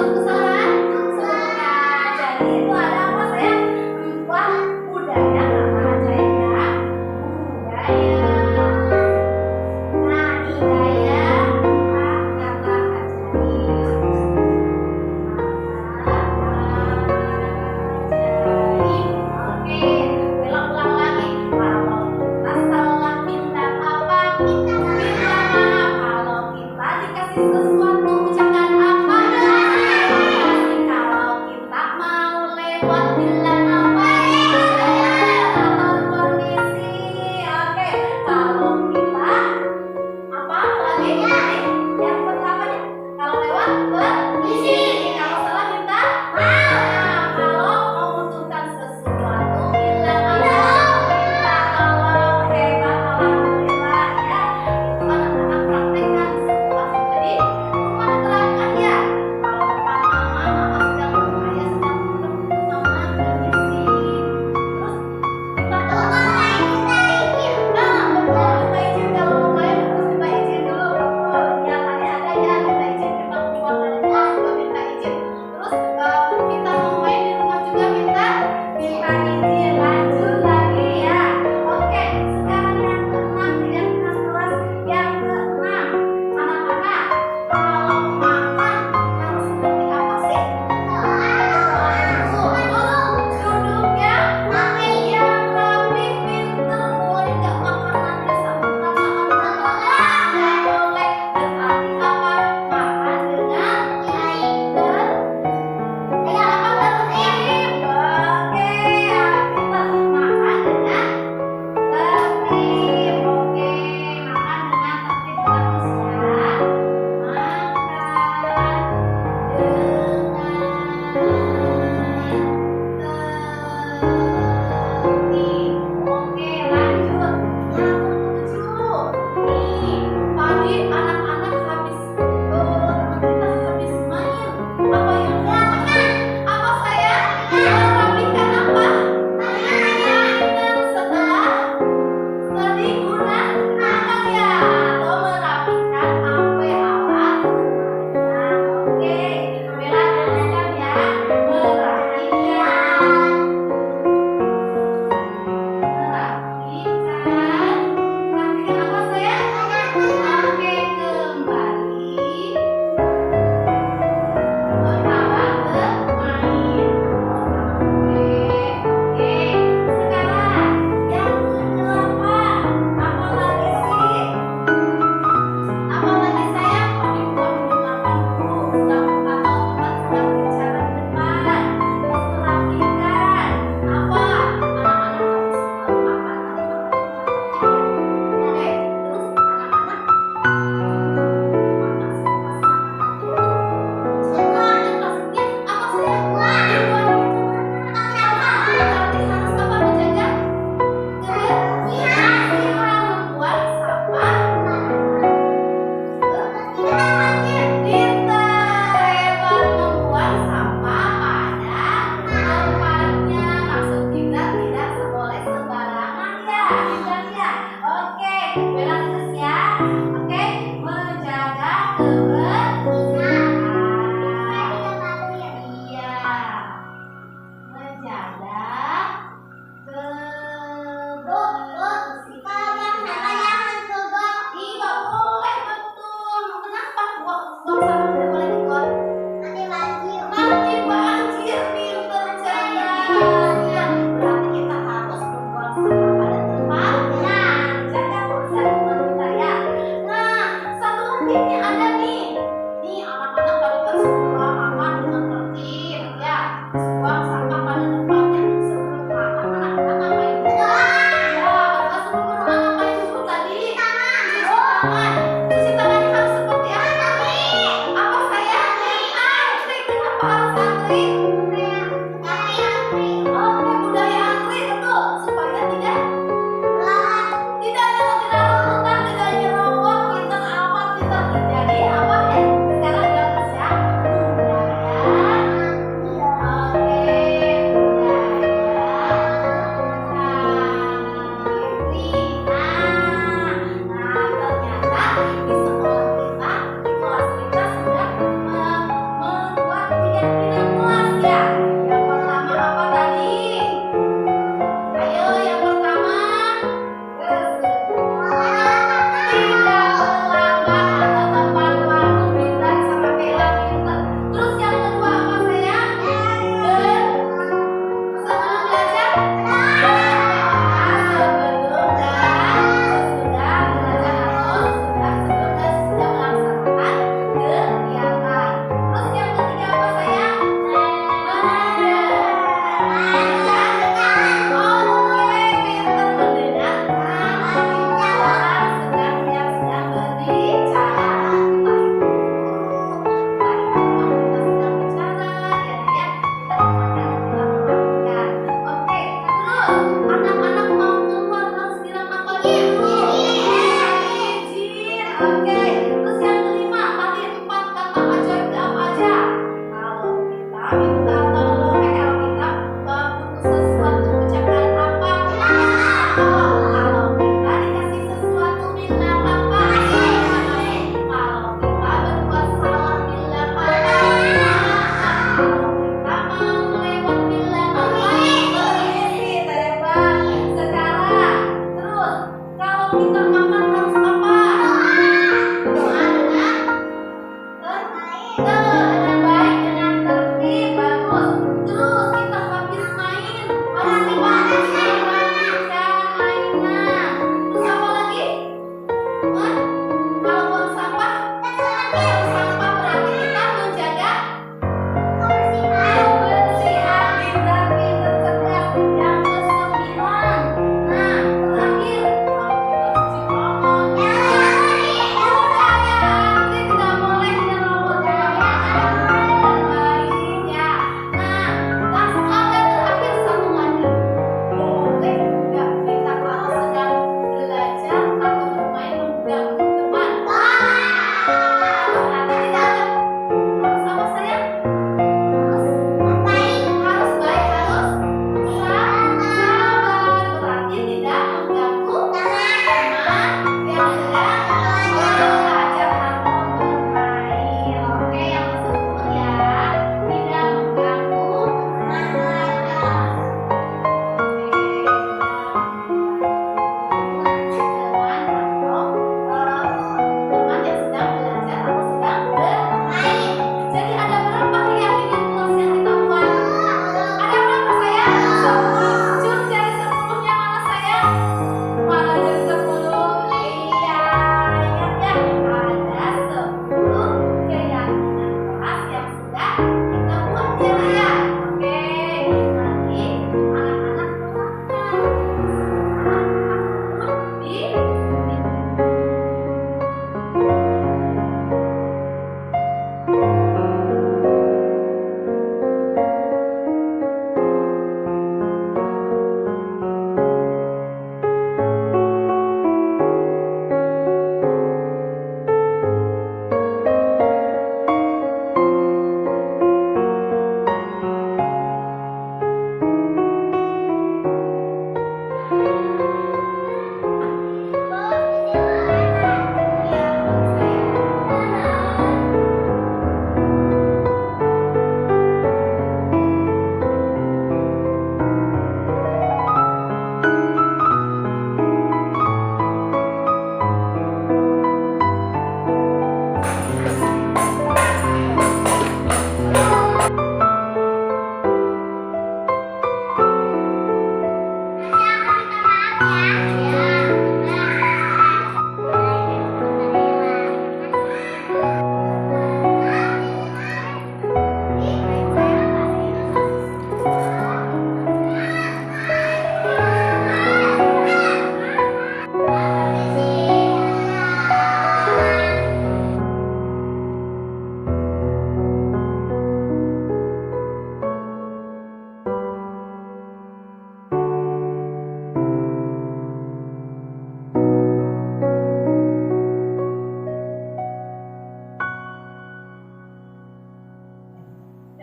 suka. Jadi itu ada apa sayang? Wah, budaya kata ajaibnya. Budaya. Nah, budaya kata ajaib. Oke, ulang lagi. Kalau kita salah minta apa? Minta maaf. Kalau kita dikasih sesuatu, ucapkan apa?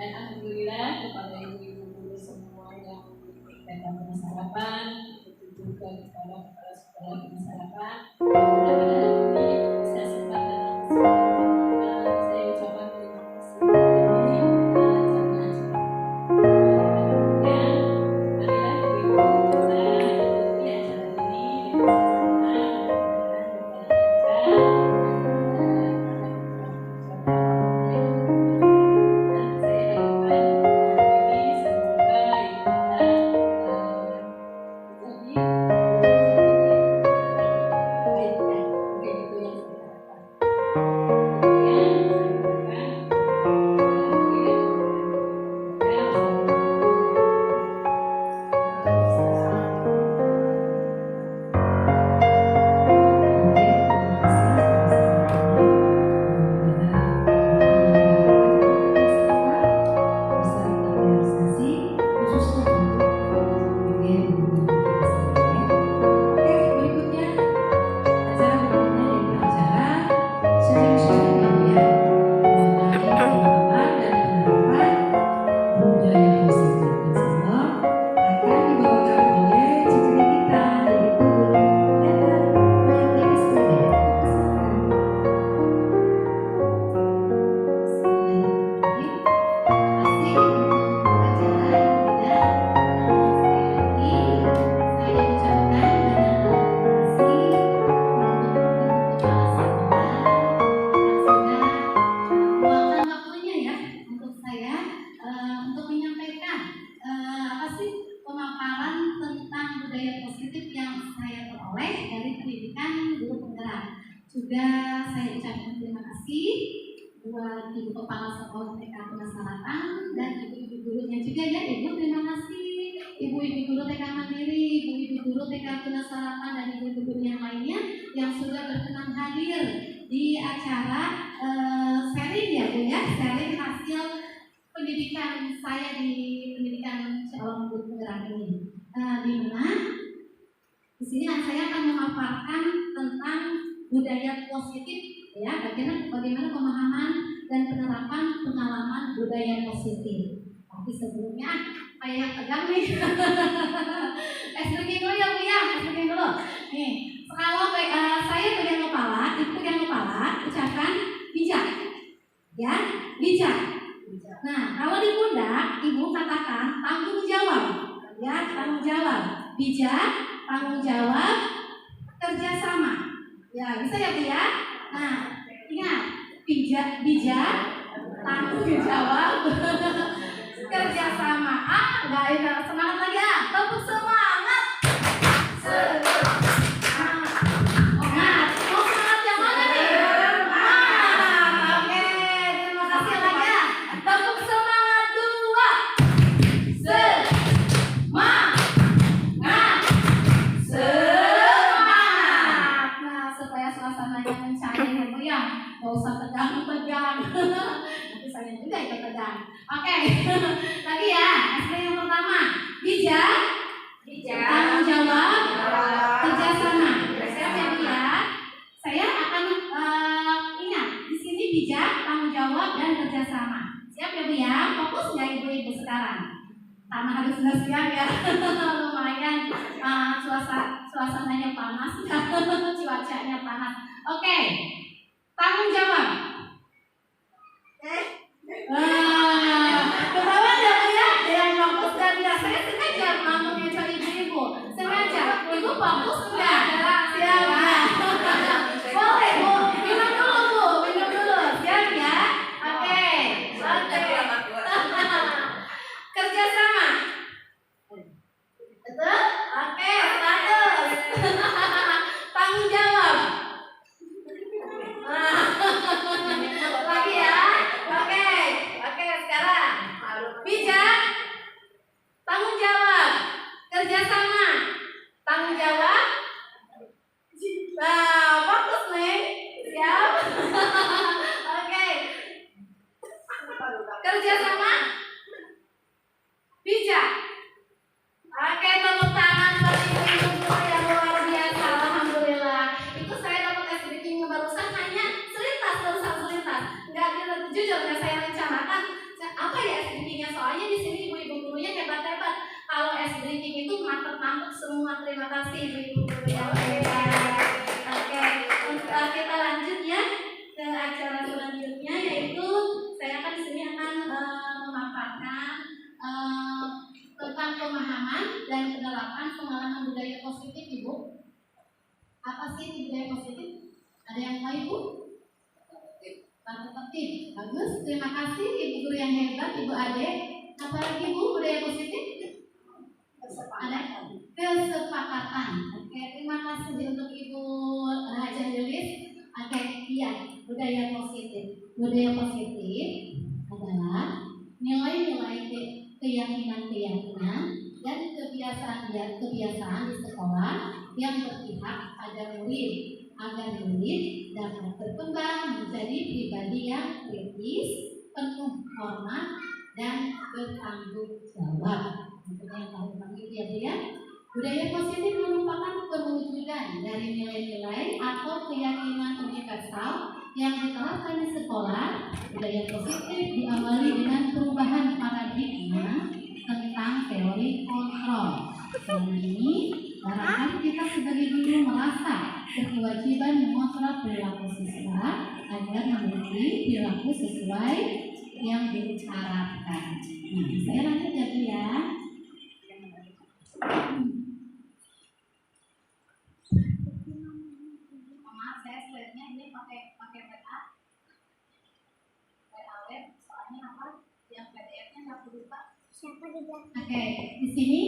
Dan alhamdulillah kepada ibu-ibu guru semua yang datang ke masyarakat, begitu juga kepada kepala sekolah di masyarakat. Mudah-mudahan ini bisa sempat datang ke sini. Saya ucapkan terima kasih. Ini jangan dan marilah ibu-ibu kita ikuti acara ini juga saya ucapkan terima kasih buat Ibu Kepala Sekolah TK Tunas Selatan dan ibu-ibu gurunya juga ya. Ibu terima kasih, ibu-ibu guru TK Mandiri, ibu-ibu guru TK Tunas Selatan dan ibu-ibu guru yang lainnya yang sudah berkenan hadir di acara sharing ya Bu ya, sharing hasil pendidikan saya di pendidikan calon guru penggerak ini. Di mana di sini saya akan memaparkan tentang budaya positif ya, bagaimana pemahaman dan penerapan pengalaman budaya positif. Tapi sebelumnya kayak tegang nih. Dulu ya Bu ya, dulu. Nih, kalau saya pegang kepala, ibu pegang kepala, ucapkan bijak. Ya, bijak. Nah, kalau di pundak, ibu katakan tanggung jawab. Ya, tanggung jawab. Bijak, tanggung jawab, kerjasama. Ya, bisa ya Bu ya? Nah, ingat, bijak, tanggung jawab, kerjasama. Enggak enak, semangat lagi ya. Tepuk semangat. Semangat yang mana nih? Oke, terima kasih lagi ya. Tepuk semangat 2. Semangat. Suasananya mencair ya Bu ya, nggak usah tegang. Nanti saya juga ikut tegang. Oke, lagi ya. Yang pertama, bijak, tanggung jawab, kerjasama. Siap ya Bu ya. Saya akan ingat di sini bijak, tanggung jawab dan kerjasama. Siap ya Bu ya. Fokus nggak ibu-ibu sekarang? Karena harus siap ya. Lumayan suasananya panas, cuacanya panas. Oke, tanggung jawab. Ketahuan ya Bu ya, yang fokus dan tidak. Saya sengaja ngomongnya ke ibu-ibu, sengaja. Ibu fokus enggak? Siap ya. Boleh Bu, minum dulu. Siap ya. Oke. Kerjasama. Betul? Oke, 100. Tanggung jawab. Lagi ya. Oke, semua. Terima kasih Ibu Guru yang hebat. Oke, kita lanjut ya ke acara selanjutnya, yaitu saya akan di sini akan memaparkan tentang pemahaman dan penerapan pengalaman budaya positif, Ibu. Apa sih budaya positif? Ada yang tahu, Ibu? Tata tertib. Bagus. Terima kasih Ibu Guru yang hebat, Ibu Ade. Apa lagi, Bu, budaya positif? Ada kesepakatan. Oke, terima kasih untuk Ibu Haja Yulis. Oke, iya, budaya positif. Budaya positif adalah nilai-nilai keyakinan-keyakinan dan kebiasaan di sekolah yang berpihak pada murid agar murid dapat berkembang menjadi pribadi yang kritis, penuh hormat dan bertanggung jawab. Yang tahu itu ya. Budaya positif merupakan perwujudan dari nilai-nilai atau keyakinan universal yang diterapkan di sekolah. Budaya positif diawali dengan perubahan paradigma tentang teori kontrol. Selama ini, barangkali kita sebagai guru merasa berkewajiban mengontrol perilaku siswa agar memiliki perilaku sesuai yang diharapkan. Nah, saya lanjut ya, Bu ya. Maaf, saya slide-nya ini pakai WA web, soalnya apa? Yang PDF-nya nggak lupa. Oke, di sini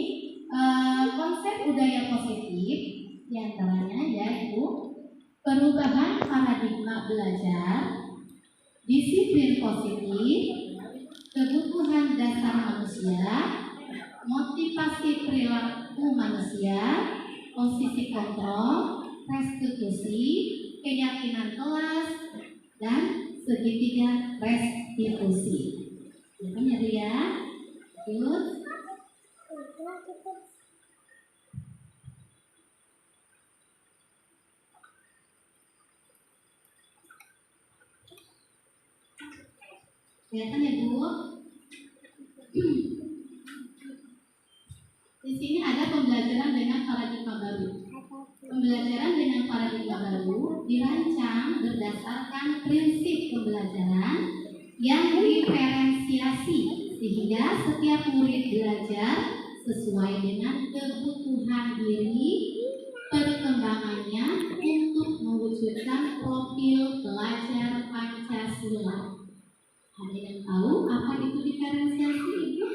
konsep budaya positif diantaranya yaitu perubahan paradigma belajar, disiplin positif, kebutuhan dasar manusia, motivasi perilaku manusia, posisi kontrol, restitusi, keyakinan kelas, dan segitiga restitusi. Ya, ya. Good. Kelihatan ya, Bu? Di sini ada pembelajaran dengan paradigma baru. Pembelajaran dengan paradigma baru dirancang berdasarkan prinsip pembelajaran yang diferensiasi sehingga setiap murid belajar sesuai dengan kebutuhan diri perkembangannya untuk mewujudkan profil pelajar Pancasila. Ada yang tahu apa itu diferensiasi, Ibu?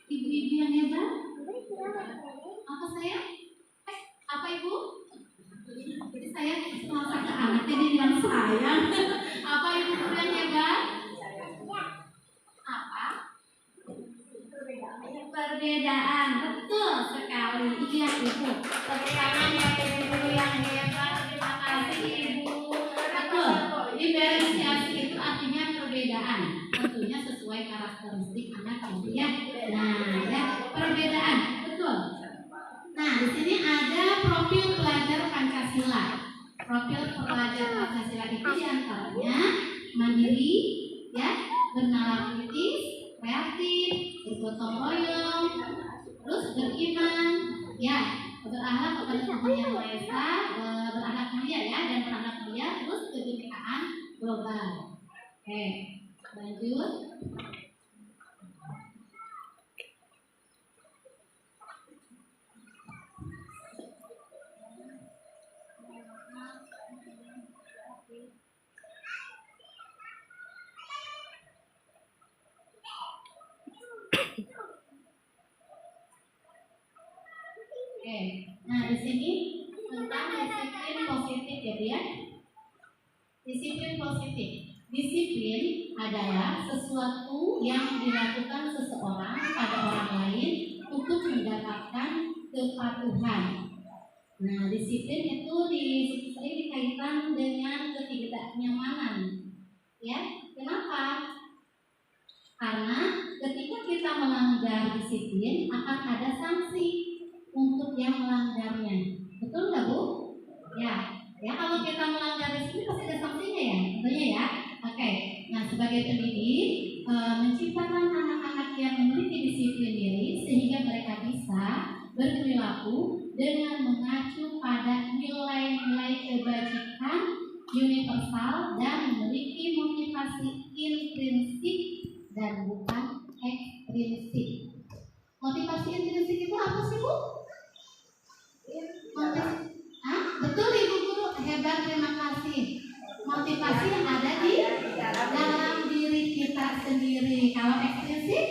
Ibu-ibu yang hebat? Apa saya? Apa Ibu? Jadi saya merasa ke anaknya dia bilang saya. Apa Ibu yang hebat? Apa? Perbedaan. Betul sekali. Iya Ibu. Tepuk tangan ya Ibu yang hebat. Terima kasih Ibu. Betul. Diferensiasi itu artinya perbedaan. Tentunya sesuai karakteristik anak ya. Nah, ya perbedaan. Betul. Nah, di sini ada profil pelajar Pancasila. Profil pelajar Pancasila itu diantaranya mandiri, ya, bernalar kritis, kreatif, bergotong royong, terus beriman, ya, berakhlak kepada Tuhan Yang Maha Esa, berakhlak mulia ya, dan berakhlak mulia, terus kebinekaan global. Oke, lanjut. Oke, nah di sini tentang disiplin positif ya Bu ya. Disiplin positif. Disiplin adalah sesuatu yang dilakukan seseorang pada orang lain untuk mendapatkan kepatuhan. Nah, disiplin itu sering dikaitkan dengan ketidaknyamanan. Ya, kenapa? Karena ketika kita melanggar disiplin akan ada sanksi untuk yang melanggarnya. Betul nggak Bu? Ya, ya kalau kita melanggar disiplin pasti ada sanksinya ya, tentunya ya. Oke, nah sebagai pendidik menciptakan anak-anak yang memiliki disiplin diri sehingga mereka bisa berperilaku dengan mengacu pada nilai-nilai kebajikan universal dan memiliki motivasi intrinsik dan bukan ekstrinsik. Motivasi intrinsik itu apa sih, Bu? Betul Ibu Guru, hebat, terima kasih. Motivasi yang ada di dalam diri kita sendiri. Kalau ekstrinsik?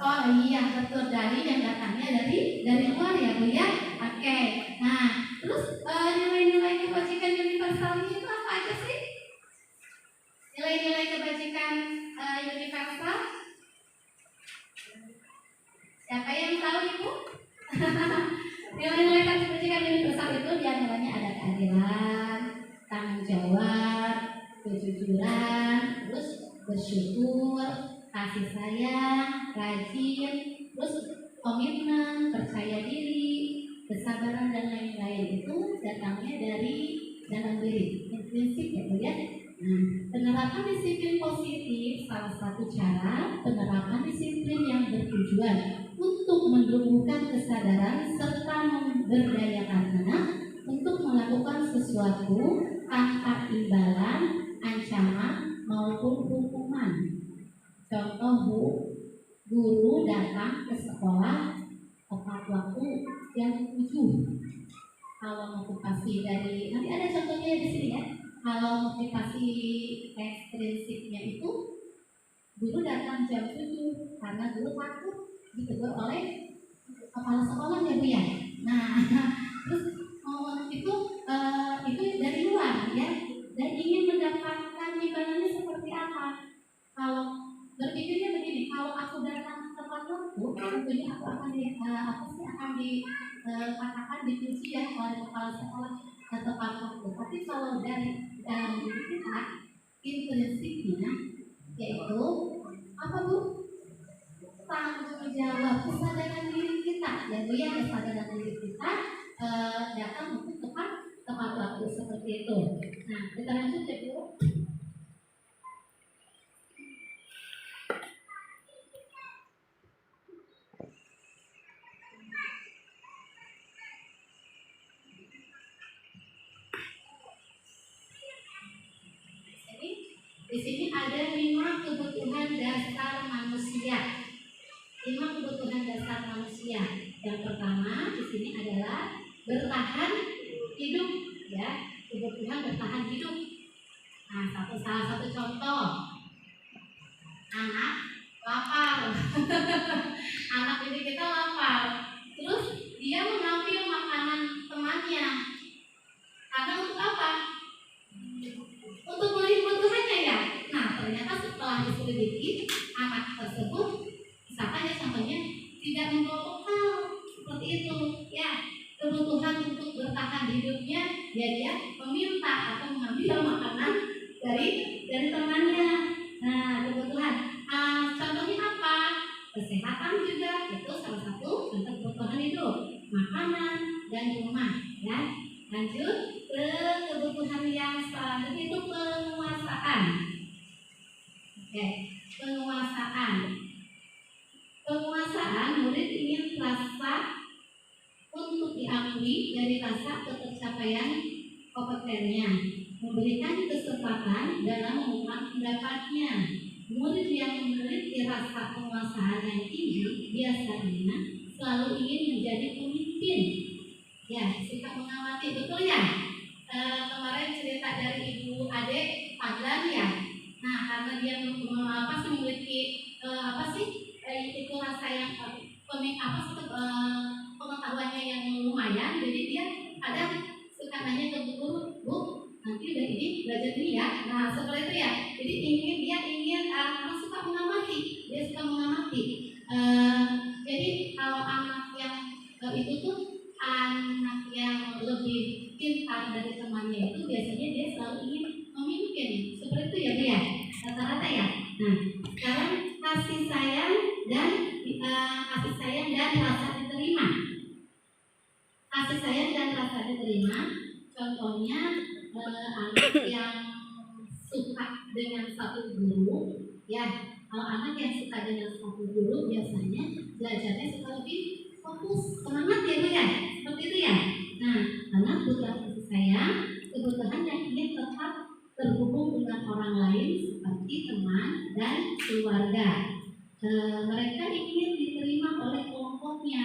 Oh iya, betul, dari yang datangnya dari luar ya Bu ya. Oke. Nah, terus nilai-nilai kebajikan universal itu apa aja sih? Nilai-nilai kebajikan universal? Siapa yang tahu Ibu? Nilai-nilai kebajikan universal itu diantaranya ada keadilan, tanggung jawab, kejujuran, terus bersyukur, kasih sayang, rajin, terus komitmen, percaya diri, kesabaran dan lain-lain itu datangnya dari dalam diri, intrinsik ya Bu ya. Nah, penerapan disiplin positif salah satu cara penerapan disiplin yang bertujuan untuk menumbuhkan kesadaran serta memberdayakan anak untuk melakukan sesuatu tanpa imbalan, ancaman maupun hukuman. Contoh Bu, guru datang ke sekolah tepat waktu jam 7. Kalau motivasi dari, nanti ada contohnya di sini ya. Kalau motivasi ekstrinsiknya itu, guru datang jam 7 karena guru takut ditegur oleh kepala sekolah ya Bu ya. Nah, terus itu dari luar ya, dan ingin mendapatkan imbalannya seperti apa? Kalau berpikirnya begini, kalau aku datang tepat waktu, tentunya aku akan dikatakan dipuji ya oleh kepala sekolah tepat waktu. Tapi kalau dari dalam diri kita, intrinsiknya yaitu apa Bu? Tanggung jawab, kesadaran diri kita ya Bu ya, kesadaran diri kita datang untuk tepat waktu seperti itu. Nah, kita lanjut ya Bu. Di sini ada 5 kebutuhan dasar manusia. 5 kebutuhan dasar manusia. Yang pertama di sini adalah bertahan hidup, ya, kebutuhan bertahan hidup. Nah, salah satu contoh, anak lapar. Anak ini kita lapar, terus dia mengambil makanan temannya. Karena untuk apa? Untuk memenuhi kebutuhannya ya. Nah, ternyata setelah diselidiki, anak tersebut misalkan ya contohnya tidak membawa bekal seperti itu ya, kebutuhan untuk bertahan hidupnya ya dia meminta atau mengambil makanan dari temannya. Nah, kebutuhan contohnya apa? Kesehatan juga itu salah satu contoh kebutuhan hidup, makanan dan rumah ya. Lanjut ke kebutuhan yang selanjutnya itu penguasaan. Oke, penguasaan. Penguasaan, murid ingin rasa untuk diakui dari rasa ketercapaian kompetennya, memberikan kesempatan dalam mengungkap pendapatnya. Murid yang memiliki rasa penguasaan yang tinggi biasanya selalu ingin menjadi pemimpin. Ya, suka mengamati, betul ya? Kemarin cerita dari Ibu Ade Fadlan ya. Nah, karena dia memiliki itu rasa yang pengetahuannya yang lumayan, jadi dia kadang suka nanya ke guru, Bu, nanti udah ini belajar ini ya. Nah, seperti itu ya. Jadi dia ingin suka mengamati, dia suka mengamati. Jadi kalau anak yang itu tuh anak yang lebih pintar dari temannya itu biasanya dia selalu ingin memimpin. Seperti itu ya Bu ya, rata-rata ya. Nah, sekarang kasih sayang dan rasa diterima. Kasih sayang dan rasa diterima, contohnya anak yang suka dengan satu guru ya. Kalau anak yang suka dengan satu guru biasanya belajarnya suka lebih fokus, semangat ya Bu ya, seperti itu ya. Nah, karena kebutuhan fisik saya, kebutuhan yang ingin tetap terhubung dengan orang lain seperti teman dan keluarga. Mereka ingin diterima oleh kelompoknya.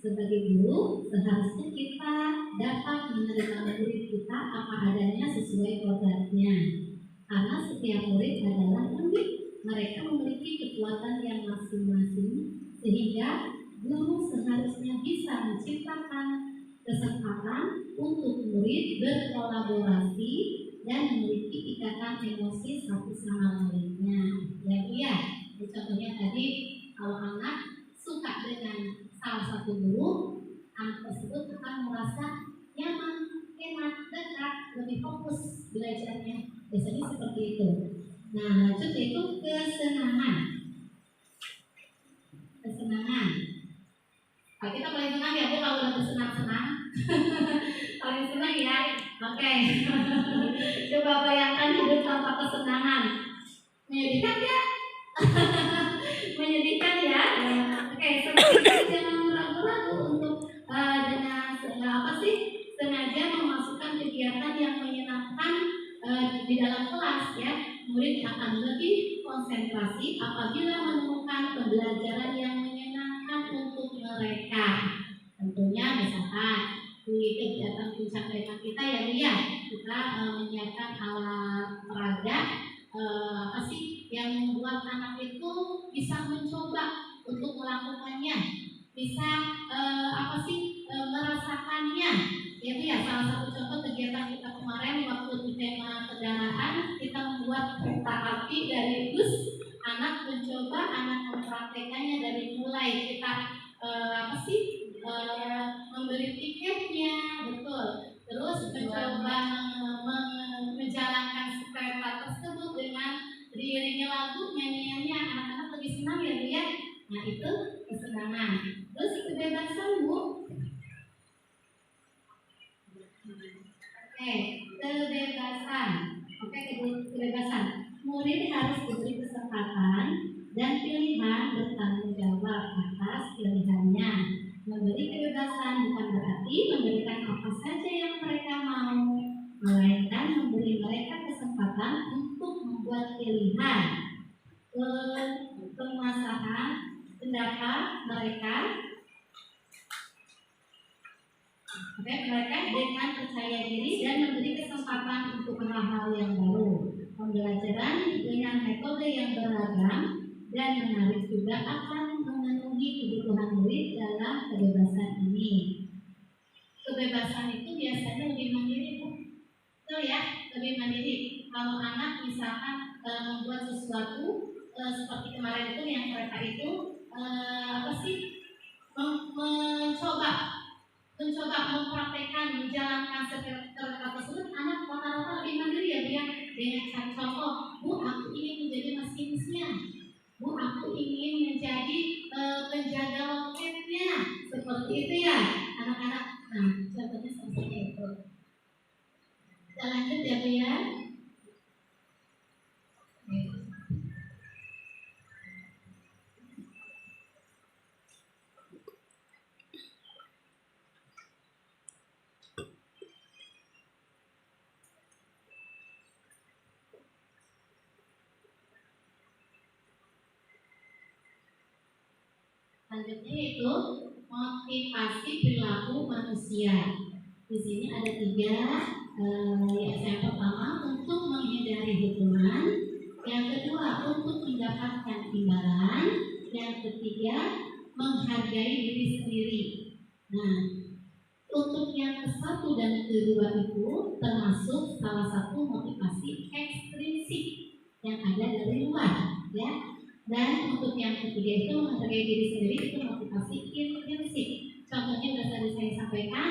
Sebagai guru, seharusnya kita dapat menerima murid kita apa adanya sesuai kodratnya. Karena setiap murid adalah unik, mereka memiliki kekuatan yang masing-masing, sehingga guru seharusnya bisa menciptakan kesempatan untuk murid berkolaborasi dan memiliki ikatan emosi satu sama lainnya. Ya Bu ya. Contohnya tadi, kalau anak suka dengan salah satu guru, anak tersebut akan merasa nyaman, enak, dekat, lebih fokus belajarnya. Biasanya seperti itu. Nah, lanjut itu kesenangan. Kesenangan. Nah, kita paling senang ya Bu kalau udah bersenang-senang. Paling senang ya. Oke. Coba bayangkan hidup tanpa kesenangan. Menyedihkan ya? Menyedihkan ya? Oke, sebenarnya jangan ragu-ragu untuk dengan sengaja memasukkan kegiatan yang menyenangkan di dalam kelas ya. Murid akan lebih konsentrasi apabila menemukan pembelajaran yang menyenangkan untuk mereka. Tentunya misalkan di kegiatan puncak tema kita ya kita menyiapkan alat peraga yang membuat anak itu bisa mencoba untuk melakukannya, bisa merasakannya. Itu ya salah satu contoh kegiatan kita kemarin waktu di tema kendaraan, kita membuat kereta api dari bus. Anak mencoba, anak mempraktekannya dari mulai kita memberi tiketnya, betul. Terus mencoba menjalankan kereta tersebut dengan diiringi lagu, nyanyiannya, anak-anak lebih senang ya Bu ya. Nah itu kesenangan. Terus kebebasan Bu. Kebebasan. Kebebasan. Murid harus diberi kesempatan dan pilihan bertanggung jawab atas pilihannya. Memberi kebebasan bukan berarti memberikan apa saja yang mereka mau, melainkan memberi mereka kesempatan untuk membuat pilihan, pemasaran pendapat mereka. Mereka dengan percaya diri dan memberi kesempatan untuk hal-hal yang baru. Pembelajaran dengan metode yang beragam dan menarik juga akan memenuhi kebutuhan murid dalam kebebasan ini. Kebebasan itu biasanya lebih mandiri Bu. Betul ya, lebih mandiri. Kalau anak misalkan membuat sesuatu seperti kemarin itu yang mereka itu mencoba mempraktekkan, menjalankan kereta tersebut, anak rata-rata lebih mandiri ya Bu ya. Dengan contoh, Bu aku ingin menjadi masinisnya, Bu aku ingin menjadi penjaga loketnya, seperti itu ya anak-anak. Nah contohnya seperti itu. Kita lanjut ya Bu ya. Selanjutnya itu motivasi perilaku manusia. Di sini ada 3. Yang pertama untuk menghindari hukuman, yang kedua untuk mendapatkan imbalan, yang ketiga menghargai diri sendiri. Nah, untuk yang ke-1 dan ke-2 itu termasuk salah satu motivasi ekstrinsik yang ada dari luar, ya. Dan untuk yang ketiga itu menghargai diri sendiri, itu motivasi intrinsik. Contohnya sudah tadi saya sampaikan.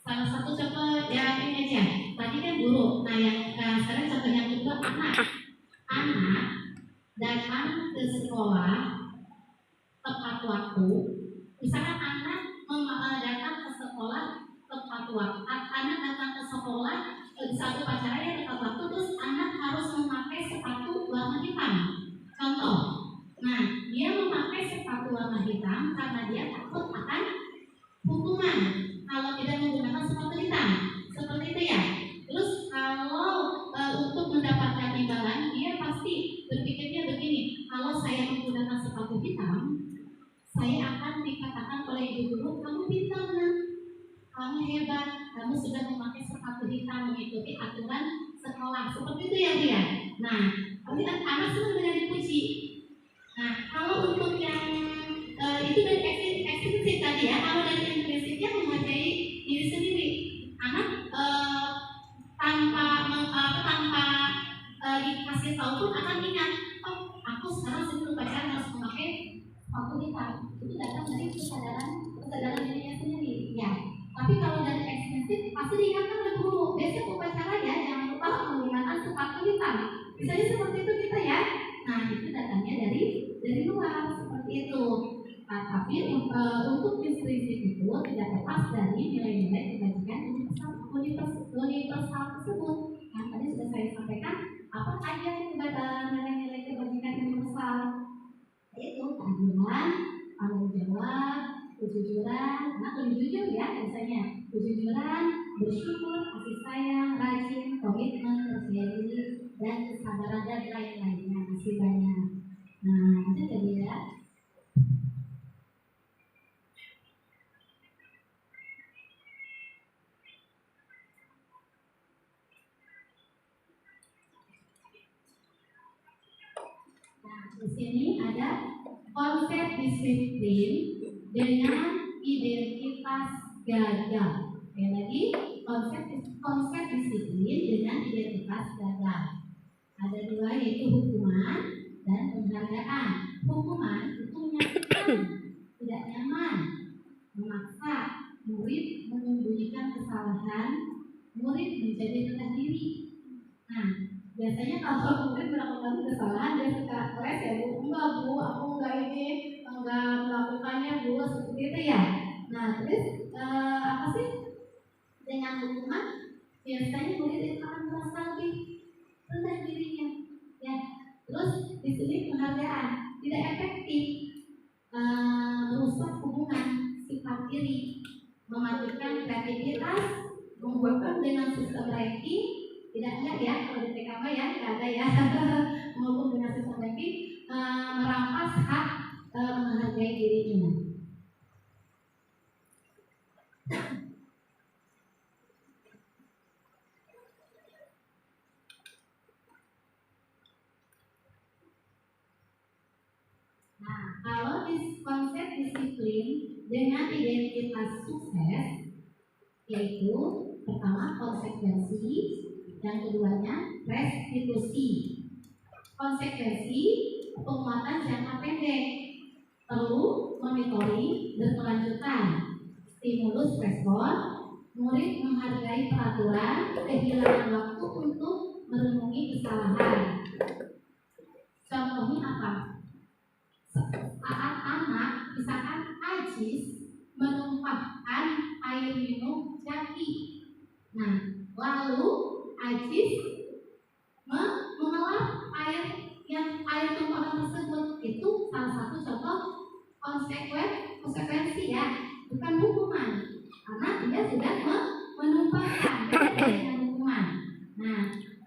Salah satu contoh yang ini aja. Tadi kan guru. Nah yang sekarang contoh yang kedua anak. Anak datang ke sekolah tepat waktu. Misalkan anak datang ke sekolah tepat waktu. Anak datang ke sekolah di satu upacara yang tepat waktu, terus anak harus memakai sepatu warna hitam. Contoh. Nah, dia memakai sepatu warna hitam karena dia takut akan hukuman kalau tidak menggunakan sepatu hitam. Seperti itu ya. Terus kalau untuk mendapatkan imbalan, dia pasti berpikirnya begini, kalau saya menggunakan sepatu hitam, saya akan dikatakan oleh ibu guru, kamu pintar nak, kamu hebat, kamu sudah memakai sepatu hitam mengikuti aturan sekolah. Seperti itu ya Bu ya. Nah, anak senang dengan dipuji. Nah, kalau untuk yang itu dari eksplisit tadi ya, kalau dari implisitnya menghargai diri sendiri. Anak tanpa dikasih tahu pun akan ingat, oh aku sekarang sebelum pacaran harus memakai sepatu hitam. Itu datang dari kesadaran dirinya sendiri. Ya. Tapi kalau dari eksplisit pasti diingatkan oleh guru. Besok upacara ya, jangan lupa menggunakan sepatu hitam. Misalnya seperti itu kita ya. Nah itu datangnya dari luar seperti itu. Nah, tapi untuk prinsip itu tidak lepas dari nilai-nilai kebajikan universal tersebut. Yang tadi sudah saya sampaikan apa aja nilai-nilai kebajikan universal, yaitu keadilan, tanggung jawab, kejujuran, lebih jujur ya biasanya, kejujuran, bersyukur, kasih sayang, rajin, komitmen, percaya diri, dan kesabaran dan lain-lainnya. Masih banyak. Nah itu tadi ya. Di sini ada konsep disiplin dengan identitas gagal. Sekali lagi, konsep disiplin dengan identitas gagal. Ada dua, yaitu hukuman dan penghargaan. Hukuman itu menyakitkan, tidak nyaman, memaksa murid menyembunyikan kesalahan, murid menjadi rendah diri. Nah, biasanya kalau murid melakukan kesalahan dia suka keras ya Bu, enggak Bu, aku enggak melakukannya Bu, seperti itu ya. Nah terus apa sih dengan hukuman biasanya murid itu akan merasa lebih rendah dirinya ya. Terus di sini penghargaan tidak efektif, merusak hubungan, sifat diri, mematikan kreativitas, menghukum dengan sistem ranking. Tidak ada ya, kalau di TKP ya, tidak ada ya. Menghukum dengan sistem ranking, merampas hak menghargai dirinya. Nah, kalau konsep disiplin dengan identitas sukses, yaitu pertama konsekuensi, yang keduanya restitusi. Konsekuensi penguatan jangka pendek, perlu monitoring berkelanjutan, stimulus respon, murid menghargai peraturan, kehilangan waktu untuk merenungi kesalahan. Contohnya apa? Saat anak misalkan ajis menumpahkan air minum jaki, nah lalu ajis mengelap air tumpahan tersebut, itu salah satu contoh konsekuensi ya, bukan hukuman, karena dia sudah menumpahkan dengan hukuman. Nah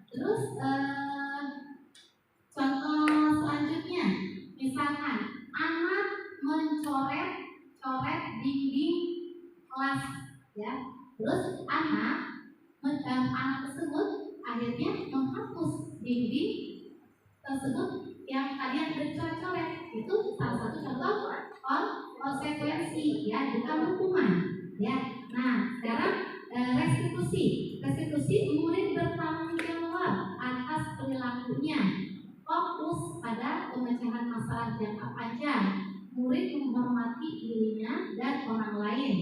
terus contoh selanjutnya, misalkan anak mencoret dinding kelas ya, terus anak tersebut akhirnya menghapus dinding tersebut yang tadi yang bercoret-coret. Itu salah satu contoh konsekuensi ya, bukan hukuman ya. Nah sekarang restitusi murid bertanggung jawab atas perilakunya, fokus pada pemecahan masalah jangka panjang, murid menghormati dirinya dan orang lain,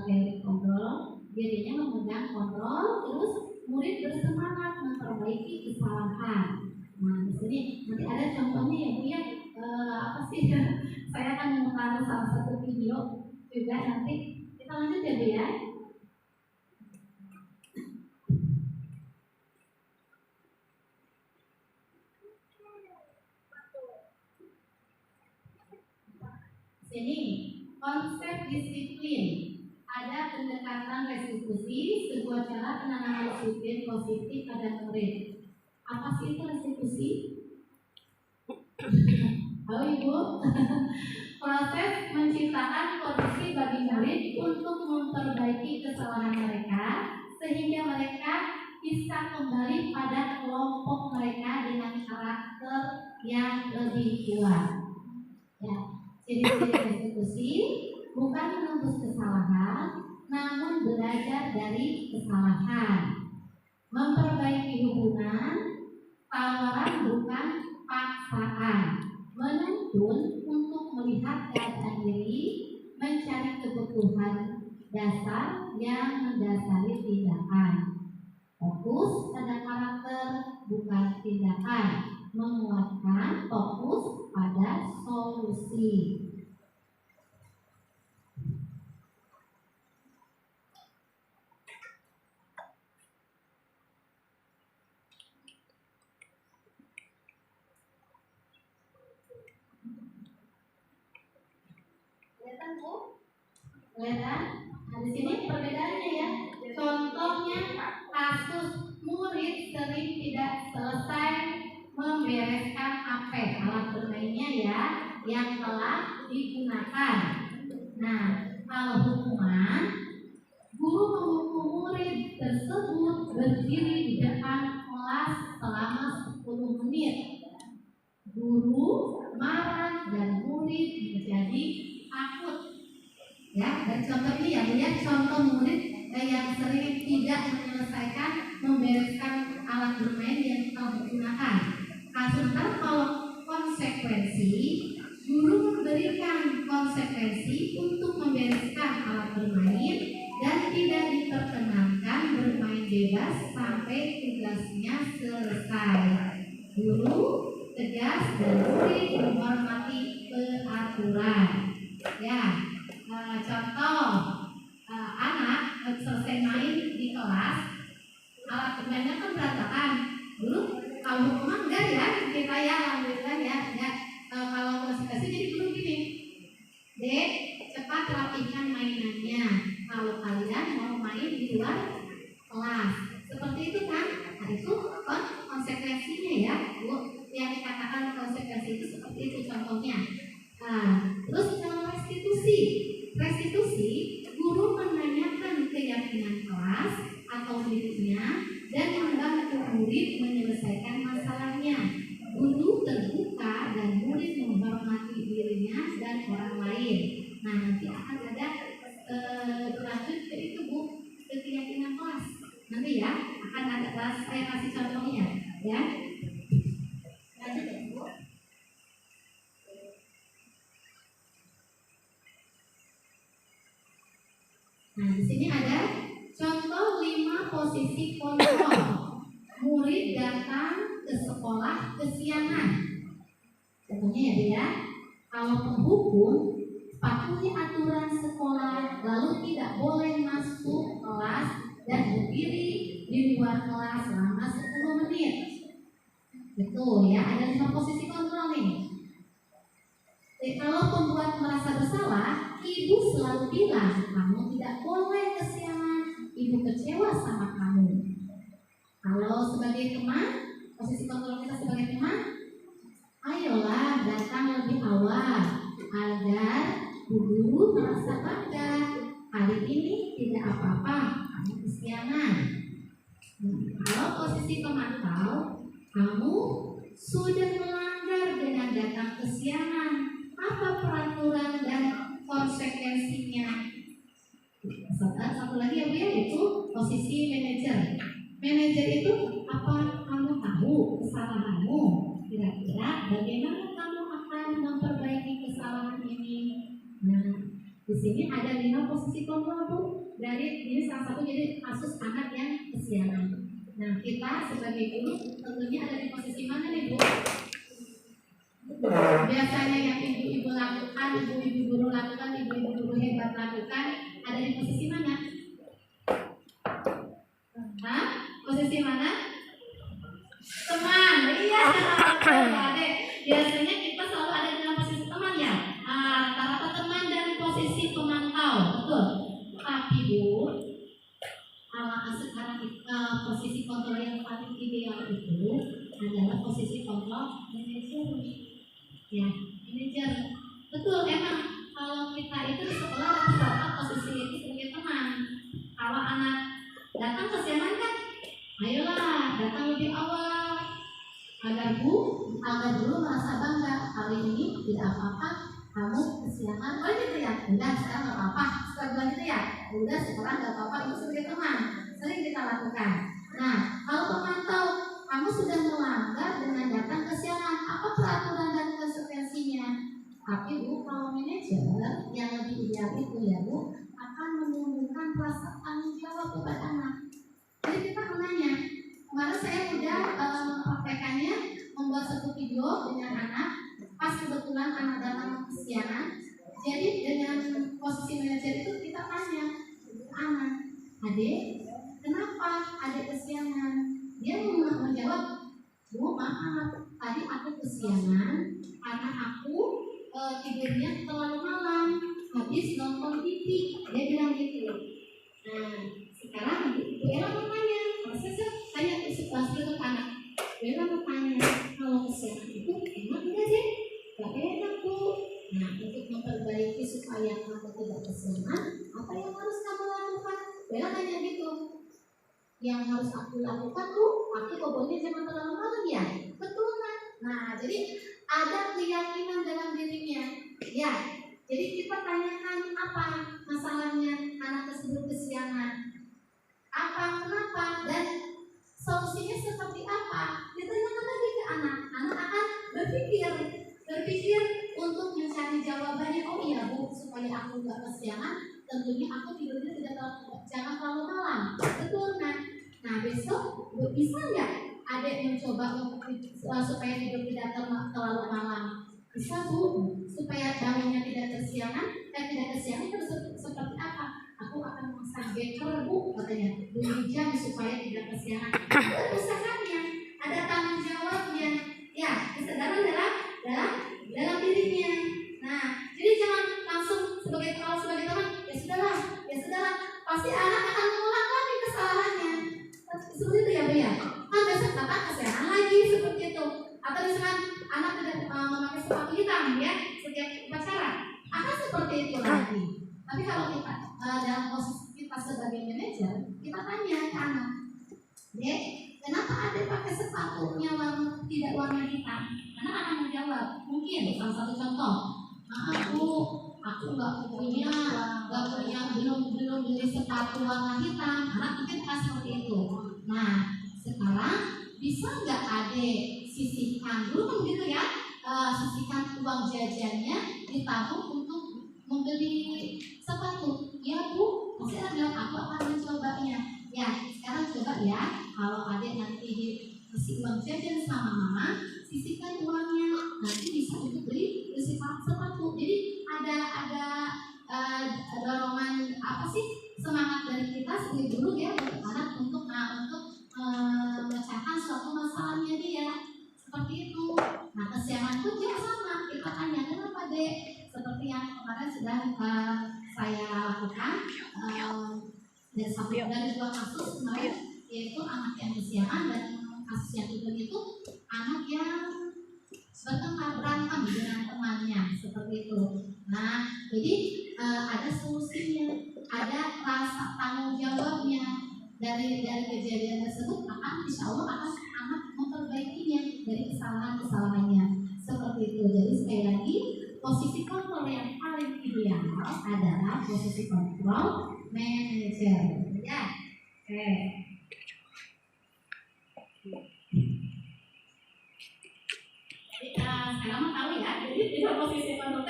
dari kontrol, dirinya memegang kontrol, terus murid bersemangat memperbaiki kesalahan. Nah di sini nanti ada contohnya ya Bu ya, apa sih? Saya akan memutar salah satu video juga nanti. Kita lanjut ya Bu ya. Ini konsep disiplin. Ada pendekatan restitusi, sebuah cara penanganan disiplin positif pada murid. Apa sih itu restitusi? Halo Ibu. Proses menciptakan kondisi bagi murid untuk memperbaiki kesalahan mereka sehingga mereka bisa kembali pada kelompok mereka dengan karakter yang lebih kuat. Ya, ciri-ciri restitusi bukan menembus kesalahan, namun belajar dari kesalahan. Memperbaiki hubungan, tawaran bukan paksaan. Menuntun untuk melihat keadaan diri, mencari kebutuhan dasar yang mendasari tindakan. Fokus pada karakter bukan tindakan. Menguatkan fokus pada solusi. Kelihatan Bu? Kelihatan? Nah, di sini perbedaannya ya. Contohnya kasus murid sering tidak selesai membereskan HP alat bermainnya ya yang telah digunakan. Nah, kalau hukuman, guru menghukum murid tersebut berdiri di depan kelas selama 10 menit. Guru marah dan murid menjadi takut. Ya, dan contoh ini ya, lihat contoh murid yang sering tidak menyelesaikan membereskan alat bermain yang telah digunakan. Sementara kalau konsekuensi, guru memberikan konsekuensi untuk membereskan alat bermain dan tidak diperkenankan bermain bebas sampai tugasnya selesai. Guru tegas dan murid menghormati peraturan. Ya, contoh anak selesai main di kelas, alat bermainnya kan berantakan. Guru kalau hukuman enggak ya, kita ya alhamdulillah ya. Kalau konsentrasi jadi guru gini, Dek, cepat rapihkan mainannya. Kalau kalian mau main di luar kelas, seperti itu kan? Nah itu konsekuensinya ya, Bu. Yang dikatakan konsekuensi itu seperti itu contohnya. Terus restitusi. Restitusi, guru menanyakan keyakinan kelas atau muridnya dan membantu murid menyelesaikan masalahnya. Guru terbuka dan murid menghormati dirinya dan orang lain. Nah, nanti akan ada berlanjut ke itu Bu, ke keyakinan kelas. Nanti ya akan ada kelas, saya kasih contohnya ya. Lanjut ya Bu. Nah, di sini ada contoh 5 posisi kontrol. Murid datang ke sekolah kesiangan. Contohnya ya, dia kalau penghukum patuhi aturan sekolah, lalu tidak boleh masuk kelas dan berdiri di luar kelas selama 10 menit. Betul ya, ada 5 posisi kontrol nih. Kalau pembuat merasa bersalah, ibu selalu bilang, kamu tidak boleh kesiangan, ibu kecewa sama kamu. Kalau sebagai teman, posisi kontrol kita sebagai teman, ayolah datang lebih awal agar bu guru merasa bangga. Kali ini tidak apa-apa, kamu kesiangan. Kalau posisi pemantau, kamu sudah melanggar dengan datang kesiangan. Apa peraturan dan konsekuensinya? Satu lagi ya Bu ya, itu posisi manajer. Manajer itu apa kamu tahu kesalahanmu? Kira-kira bagaimana kamu akan memperbaiki kesalahan ini? Nah, di sini ada 5 posisi kontrol Bu. Dari ini salah satu jadi kasus anak yang kesiangan. Nah, kita sebagai guru tentunya ada di posisi mana nih Bu? Biasanya yang ibu-ibu lakukan, ibu-ibu guru lakukan, ibu-ibu guru hebat lakukan, ada di posisi mana? Posisi mana? Teman, iya. Biasanya kita selalu ada di dalam posisi teman ya. Rata-rata teman adalah posisi kontrol manajer. Ya, manajer. Betul, emang kalau kita itu di sekolah rata-rata posisi itu sebagai teman. Kalau anak datang kesiangan kan, ayolah datang lebih awal agar dulu merasa bangga. Hari ini tidak apa-apa kamu kesiangan. Oh gitu ya, udah sekarang nggak apa-apa. Suka bilang gitu ya, udah sekarang nggak apa-apa. Itu sebagai teman sering kita lakukan. Nah, kalau teman tahu kamu sudah melanggar dengan datang kesiangan, apa peraturan dan konsekuensinya? Tapi Bu, kalau manajer yang lebih ideal itu ya Bu, akan menumbuhkan rasa tanggung jawab kepada anak. Jadi kita menanya, kemarin saya udah praktekannya membuat satu video dengan anak, pas kebetulan anak datang kesiangan. Jadi dengan posisi manajer itu kita tanya anak, adik, kenapa adik kesiangan? Dia menjawab, Bu maaf, tadi aku kesiangan karena aku tidurnya terlalu malam, habis nonton TV. Dia bilang gitu. Nah, sekarang Bu Ella mau tanya, saya seperti itu anak. Bu Ella mau tanya, kalau kesiangan itu enak nggak sih? Gak enak Bu. Nah, untuk memperbaiki supaya kamu tidak kesiangan, apa yang harus kamu lakukan? Bu Ella tanya gitu. Yang harus aku lakukan Bu, aku bobonya jangan terlalu malam ya. Betul kan? Nah, jadi ada keyakinan dalam dirinya. Ya, jadi kita tanyakan apa masalahnya anak tersebut kesiangan. Apa, kenapa, dan solusinya seperti apa? Ditanyakan lagi ke anak. Anak akan berpikir untuk mencari jawabannya. Oh iya Bu, supaya aku nggak kesiangan, tentunya aku tidurnya jangan terlalu malam. Betul kan? Nah besok bisa nggak adik mencoba untuk supaya tidur tidak terlalu malam? Bisa Bu, supaya bangunnya tidak kesiangan. Tidak kesiangan itu seperti apa? Aku akan memasang beker Bu, katanya, bunyi jam supaya tidak kesiangan. Ada usahanya, ada tanggung jawabnya. Ya, kesadaran dalam dirinya. Nah, jadi jangan langsung sebagai teman, ya sudahlah, pasti anak akan mengulang lagi kesalahannya. Seperti itu ya Bu ya. Kan besok Bapak kesiangan lagi seperti itu. Atau misalkan anak tidak memakai sepatu hitam ya setiap upacara, akan seperti itu lagi. Tapi kalau kita dalam posisi kita sebagai manajer, kita tanya ke anak, Dek, kenapa adik pakai sepatunya tidak warna hitam? Anak akan menjawab, mungkin salah satu contoh, maaf Bu, aku nggak punya belum beli sepatu warna hitam. Anak mungkin pas seperti itu. Nah, sekarang bisa nggak adik sisihkan dulu kan gitu ya, sisihkan uang jajannya ditabung untuk membeli sepatu. Ya Bu, pasti ada, aku akan mencobanya. Ya, sekarang coba ya, kalau adik nanti dikasih uang jajan sama mama, sisihkan uangnya, nanti bisa untuk beli sepatu. Jadi ada dorongan semangat dari kita sebagai guru ya untuk anak untuk memecahkan suatu masalahnya dia seperti itu. Nah kesiangan pun juga sama, kita tanya kenapa Dek, seperti yang kemarin sudah saya lakukan dari dua kasus kemarin, yaitu anak yang kesiangan dan kasus yang kedua itu anak yang bertengkar berantem dengan temannya seperti itu. Nah jadi ada solusinya, ada rasa tanggung jawabnya dari kejadian tersebut, maka insya Allah akan anak memperbaikinya dari kesalahannya seperti itu. Jadi sekali lagi, posisi kontrol yang paling ideal adalah posisi kontrol manager. Ya, oke. Jadi sekarang mau tahu ya, jadi tidak posisi kontrol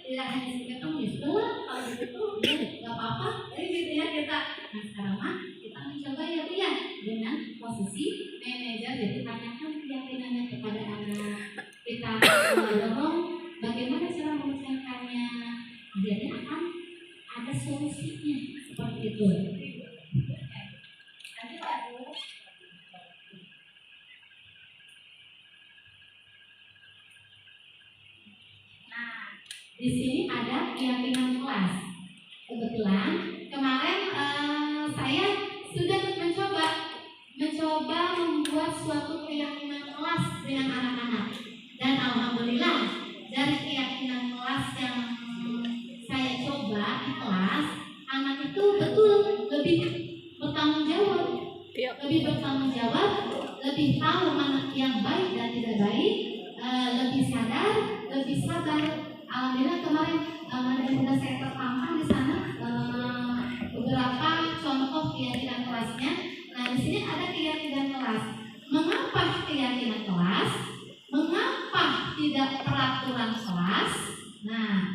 tidak hanya sebagai itu, kalau begitu ya nggak apa-apa. Jadi gitu ya kita. Nah sekarang kita mencoba ya Bu ya dengan posisi manajer. Jadi tanyakan keyakinannya kepada anak, kita dorong bagaimana cara memecahkannya, jadi akan ada solusinya seperti itu. Lanjut ya Bu. Nah di sini ada keyakinan kelas. Kebetulan kemarin saya sudah mencoba mencoba membuat suatu keyakinan kelas dengan anak-anak. Dan alhamdulillah dari keyakinan kelas yang saya coba di kelas, anak itu betul lebih bertanggung jawab, lebih tahu mana yang baik dan tidak baik, lebih sadar, lebih sabar. Alhamdulillah kemarin sudah saya terpampang di sana beberapa contoh keyakinan kelasnya. Nah, di sini ada keyakinan kelas. Mengapa keyakinan kelas? Mengapa tidak peraturan kelas? Nah,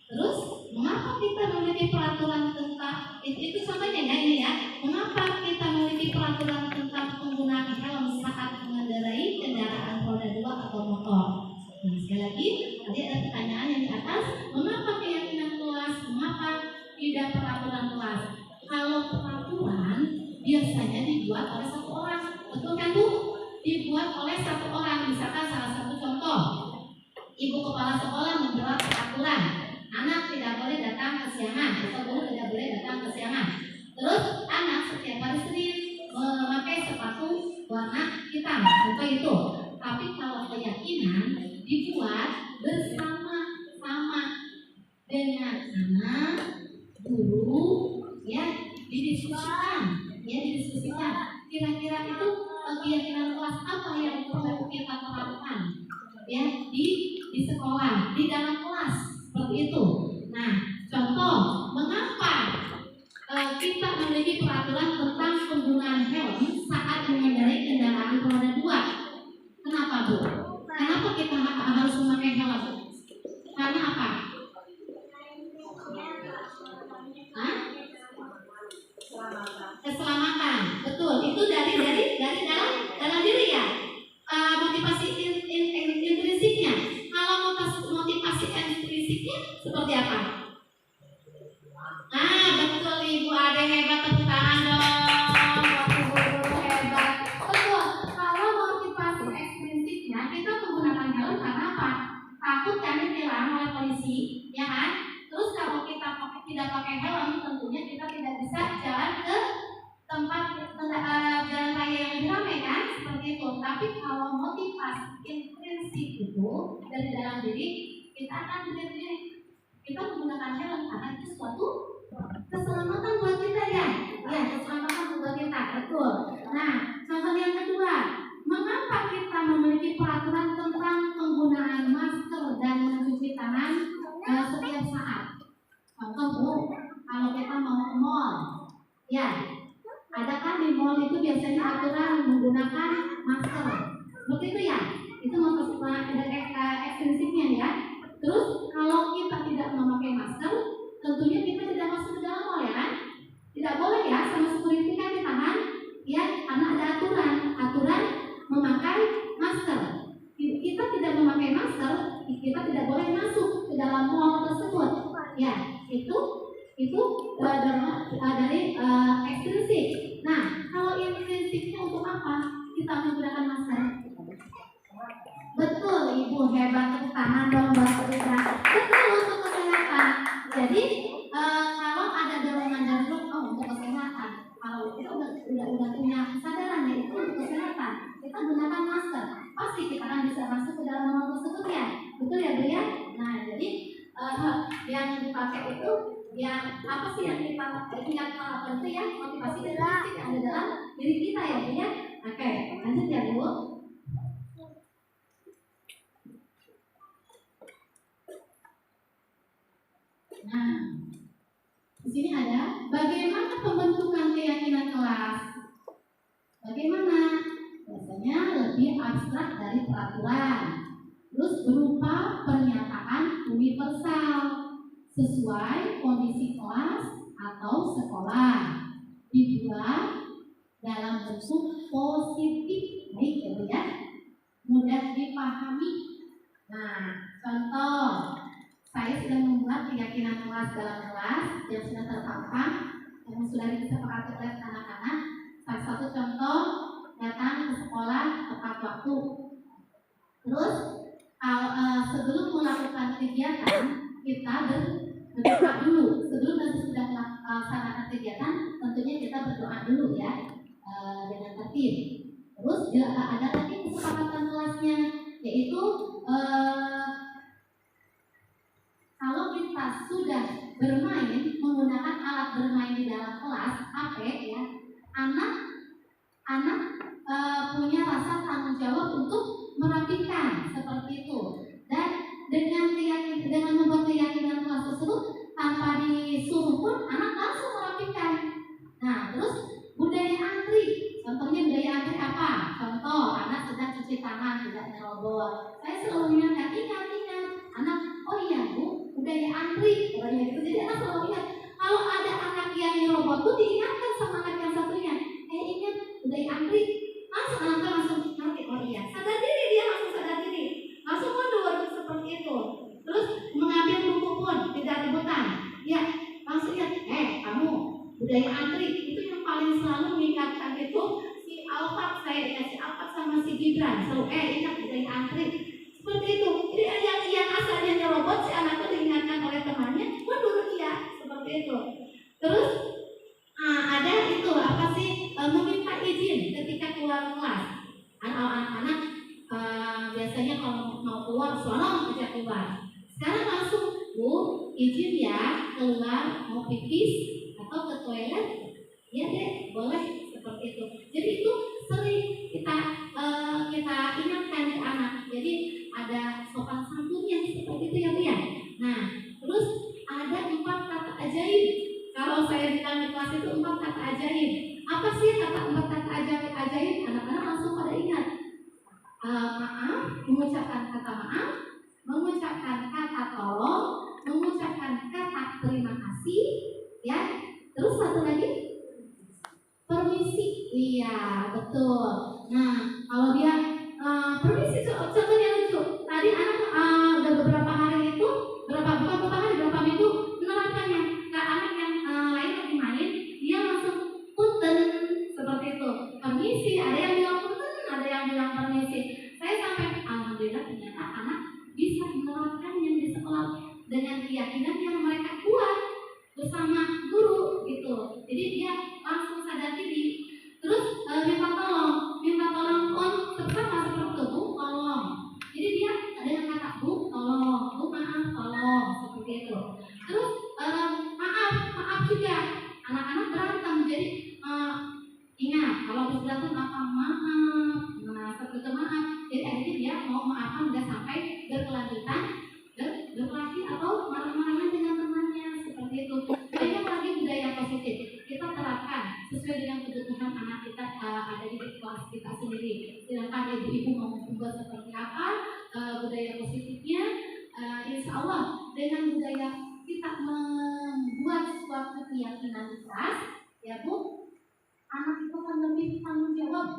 terus mengapa kita memiliki peraturan tentang itu contohnya ya ini ya. Mengapa kita memiliki peraturan tentang penggunaan helm saat mengendarai kendaraan roda 2 atau motor? Nah, sekali lagi, tadi ada pertanyaan yang di atas, mengapa keyakinan kelas? Mengapa tidak peraturan kelas? Kalau peraturan biasanya dibuat oleh satu orang, betul kan Bu? Dibuat oleh satu orang. Misalkan salah satu contoh, ibu kepala sekolah membuat peraturan, anak tidak boleh datang kesiangan, atau guru tidak boleh datang kesiangan. Terus anak setiap hari Senin memakai sepatu warna hitam, contoh itu. Tapi kalau keyakinan dibuat bersama-sama dengan anak, guru, ya didiskusikan. Kira-kira itu keyakinan kelas apa yang perlu kita terapkan ya di sekolah, di dalam kelas seperti itu. Nah, contoh mengapa kita memiliki peraturan tentang penggunaan helm saat mengendarai kendaraan roda 2. Kenapa Bu? Kenapa kita harus memakai helm? Karena apa? Keselamatan, betul. Itu dari dalam diri ya. Motivasi intrinsiknya. Kalau motivasi intrinsiknya seperti apa? Nah, betul Ibu, ada yang hebat, tepuk tangan dong. Guru hebat. Betul. Kalau motivasi ekstrinsiknya kita menggunakan helm karena apa? Takut kan ditilang oleh polisi, ya kan? Terus kalau kita tidak pakai helm, tentunya kita tidak bisa jalan ke tempat jalan raya yang lebih ramai kan? Seperti itu. Tapi kalau motivasi intrinsik itu dari dalam diri, kita akan begini. Kita menggunakan helm karena itu suatu keselamatan buat kita ya. Ya, keselamatan buat kita, betul. Nah, contoh yang kedua, mengapa kita memiliki peraturan tentang penggunaan masker dan mencuci tangan setiap saat? Contoh Bu, kalau kita mau ke mall, ya, ada kan di mall itu biasanya aturan menggunakan masker. Seperti itu ya, itu ada ekstrinsiknya ya. Terus kalau kita tidak memakai masker, tentunya kita tidak masuk ke dalam mall ya kan? Tidak boleh ya, sama security kan ditahan, ya, karena ada aturan memakai masker. Kita tidak memakai masker, kita tidak boleh masuk ke dalam mall tersebut. Ya, itu dari ekstrinsik. Nah, kalau intrinsiknya untuk apa kita menggunakan masker? Betul, Ibu hebat, tepuk tangan dong buat kita. Betul, untuk kesehatan. Jadi kalau ada dorongan dari untuk kesehatan, kalau kita udah punya kesadaran ya itu untuk kesehatan, kita gunakan masker, pasti kita akan bisa masuk ke dalam mall tersebut ya. Betul ya Bu ya? Nah, jadi yang dipakai itu yang apa sih yang kita lakukan itu ya motivasi dan yang ada dalam diri kita ya Bu ya. Oke, lanjut ya Bu. Nah, di sini ada bagaimana pembentukan keyakinan kelas. Bagaimana? Biasanya lebih abstrak dari peraturan. Terus berupa pernyataan universal sesuai kondisi kelas atau sekolah. Dibuat dalam bentuk positif, baik ya, mudah dipahami. Nah, contoh, saya sudah membuat keyakinan kelas dalam kelas yang sudah terpampang, yang sudah disepakati oleh anak-anak. Salah satu contoh, datang ke sekolah tepat waktu. Terus, sebelum melakukan kegiatan, kita berdoa dulu. Sebelum dan sesudah melaksanakan kegiatan, tentunya kita berdoa dulu ya. dengan tertib. Terus ada lagi kesepakatan kelasnya, yaitu kalau kita sudah bermain menggunakan alat bermain di dalam kelas, HP ya, anak punya rasa tanggung jawab untuk merapikan seperti itu. Dan dengan membuat keyakinan kelas tersebut tanpa disuruh pun anak langsung merapikan. Nah, terus budaya antri, contohnya budaya antri apa? Contoh, anak sedang cuci tangan tidak nyerobot. Saya selalu ingatkan, ingat anak, oh iya Bu, budaya antri, budaya gitu. Jadi anak selalu ingat, kalau ada anak yang nyerobot tuh diingatkan sama anak yang satunya, ingat budaya antri. Langsung ngerti, oh iya, sadar diri, dia langsung sadar diri, langsung mundur seperti itu. Terus mengambil buku pun tidak rebutan, ya langsung ingat, kamu budaya antri itu yang paling selalu mengingatkan itu si Alfat, saya ingat si Alfat sama si Gibran selalu ingat budaya antri seperti itu. Jadi yang asalnya nyerobot si anak itu diingatkan oleh temannya mundur dia seperti itu. Terus ada itu apa sih, meminta izin ketika keluar kelas. Anak-anak biasanya kalau mau keluar selalu ajak keluar. Sekarang langsung, Bu, izin ya keluar, mau pipis atau ke toilet, ya deh boleh seperti itu. Jadi itu sering kita ingatkan ke anak. Jadi ada sopan santunnya seperti itu ya Bu ya. Nah, terus ada 4 kata ajaib. Kalau saya bilang di kelas itu 4 kata ajaib. Apa sih 4 kata ajaib? Anak-anak langsung pada ingat. Maaf, mengucapkan kata maaf, mengucapkan kata tolong, mengucapkan kata terima kasih, ya. Terus satu lagi, permisi. Iya, betul. Nah, kalau dia permisi, contohnya lucu. Tadi anak udah beberapa hari itu, berapa minggu menerapkannya. Nah, anak yang lain lagi main, dia langsung punten seperti itu. Permisi, ada yang bilang punten, ada yang bilang permisi. Saya sampai alhamdulillah ternyata anak bisa menerapkannya di sekolah dengan keyakinan yang mereka buat bersama guru gitu. Jadi dia langsung sadar diri. Terus minta tolong on sama seperti itu, Bu, tolong. Jadi dia ada yang kata Bu, tolong, Bu maaf, tolong seperti itu. Terus maaf juga. Anak-anak berantem, jadi ingat kalau habis berantem maaf. Nah, seperti itu maaf. Jadi akhirnya dia mau maafkan udah sampai berkelanjutan, berkelahi atau marah-marahan dengan temannya seperti itu. Banyak lagi budaya positif kita terapkan sesuai dengan kebutuhan anak kita ada di kelas kita sendiri. Silakan ibu-ibu mau membuat seperti apa budaya positifnya. Insya Allah dengan budaya kita membuat suatu keyakinan di kelas, ya Bu, anak itu akan lebih tanggung jawab,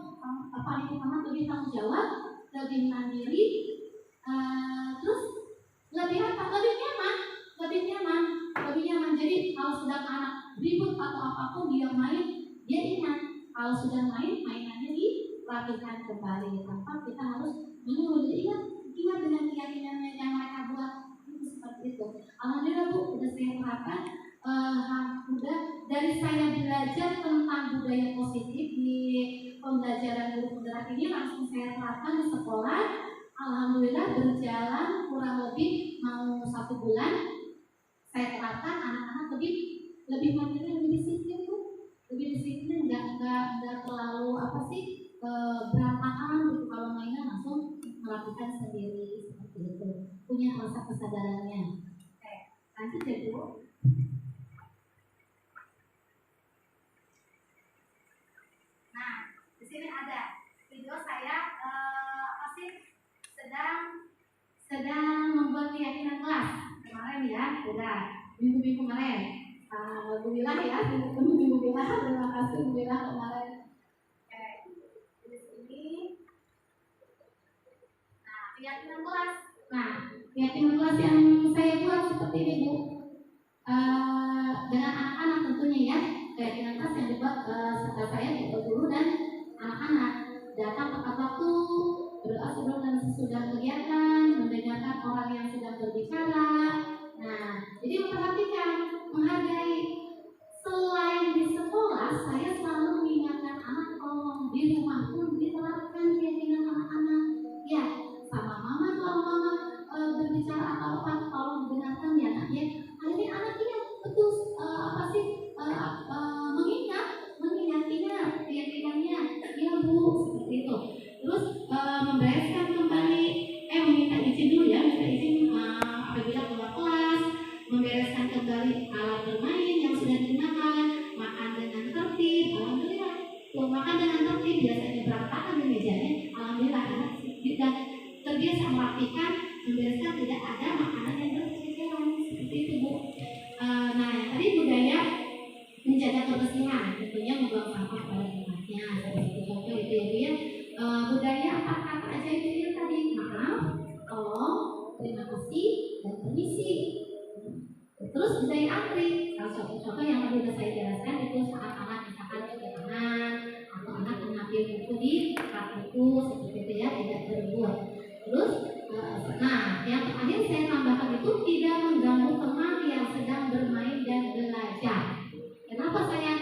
paling utama lebih tanggung jawab, lebih mandiri, terus lebih nyaman. Jadi kalau sudah anak ribut atau apapun dia main, dia ingat kalau sudah main, mainannya dilakukan kembali tanpa kita harus menyuruh. Jadi ingat dengan keyakinan yang mereka buat itu seperti itu. Alhamdulillah Bu, sudah saya terapkan. Udah dari saya belajar tentang budaya positif di pembelajaran guru penggerak ini langsung saya terapkan di sekolah. Alhamdulillah berjalan kurang lebih mau 1 bulan. Saya terapkan anak-anak lebih mandiri, lebih disiplin Bu, lebih disiplin, nggak terlalu berantakan gitu. Kalau mainan langsung melakukan sendiri seperti itu, punya rasa kesadarannya. Oke, lanjut ya Bu. Nah, di sini ada video saya sedang membuat keyakinan kelas kemarin ya, udah minggu kemarin. Alhamdulillah ya, alhamdulillah, terima kasih alhamdulillah kemarin. Oke, di sini. Nah, keyakinan kelas. Nah, keyakinan kelas yang saya buat seperti ini Bu. Dengan anak-anak tentunya ya, keyakinan kelas yang dibuat serta saya yaitu guru dan anak-anak. Datang tepat waktu, berdoa sebelum dan sesudah kegiatan, mendengarkan orang yang sedang berbicara. Nah, jadi memperhatikan, menghargai. Selain di sekolah, saya selalu mengingatkan anak yang terakhir saya tambahkan itu tidak mengganggu teman yang sedang bermain dan belajar. Kenapa saya